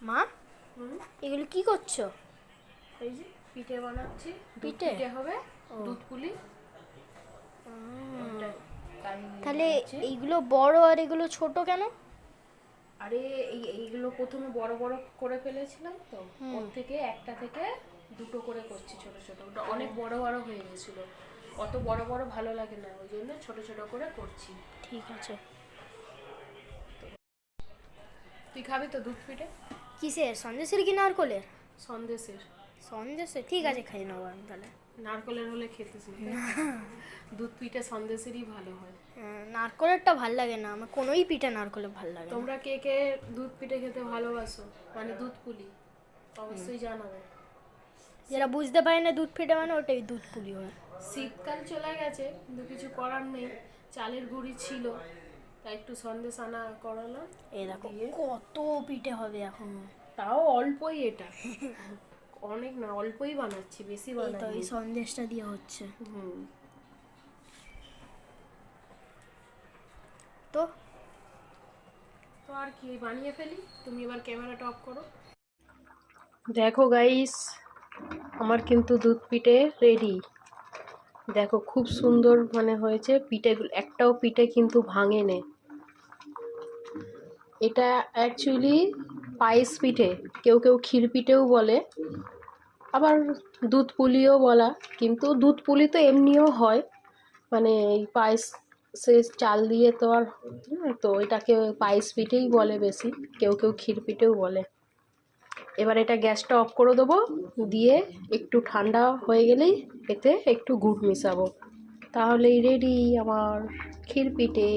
মা, এগুলো কি করছো? এই যে পিঠে বানাচ্ছি। পিঠে হবে দুধ পুলি। তাহলে এইগুলো বড় আর এগুলো ছোট কেন? আরে এইগুলো প্রথমে বড় বড় করে ফেলেছিলাম, তো ওর থেকে একটা থেকে দুটো করে করছি ছোট ছোট। ওটা অনেক বড় বড় হয়ে গেছিল, অত বড় বড় ভালো লাগে না, ওই জন্য ছোট ছোট করে করছি। ঠিক আছে। তুই খাবি তো দুধ পিঠে? কিসের, সন্দেশের কি নারকলের? সন্দেশের। সন্দেশের, ঠিক আছে, খাই নেবো আমি তাহলে। নারকলের হলে খেতেছি দুধ পিঠে সন্দেশেরই ভালো হয়। নারকলেরটা ভাল লাগে না আমার, কোনোই পিঠে নারকলের ভাল লাগে না। তোমরা কে কে দুধ পিঠে খেতে ভালোবাসো, মানে দুধ পুলি, অবশ্যই জানাবে। যারা বুঝতে পারে না দুধ পিঠে মানে ওটাই দুধ পুলি হয়। শীতকাল চলে গেছে কিন্তু কিছু করার নেই, চালের গুঁড়ি ছিল তাই একটু সন্দেশ আনা করালাম। এই দেখো কত পিঠে হবে এখন। তাও অল্পই, এটা অনেক না, অল্পই বানাচ্ছি, বেশি এই তো এই বানাই। সন্দেশটা দিয়ে হচ্ছে তো তো আর কি, বানিয়ে ফেলি। তুমি এবার ক্যামেরাটা অফ করো। দেখো গাইস, আমার কিন্তু দুধ পিঠে রেডি। দেখো খুব সুন্দর মানে হয়েছে পিঠেগুলো, একটাও পিঠে কিন্তু ভাঙে নে। এটা অ্যাকচুয়ালি পায়েস পিঠে, কেউ কেউ ক্ষীর পিঠেও বলে, আবার দুধ পুলিও বলা। কিন্তু দুধ পুলি তো এমনিও হয়, মানে এই পায়েস সে চাল দিয়ে তো আর, তো এটাকে পায়েস পিঠেই বলে বেশি, কেউ কেউ ক্ষীর পিঠেও বলে। এবার এটা গ্যাসটা অফ করে দেবো, দিয়ে একটু ঠান্ডা হয়ে গেলেই এতে একটু গুড় মিশাবো, তাহলেই রেডি আমার ক্ষীর পিঠে।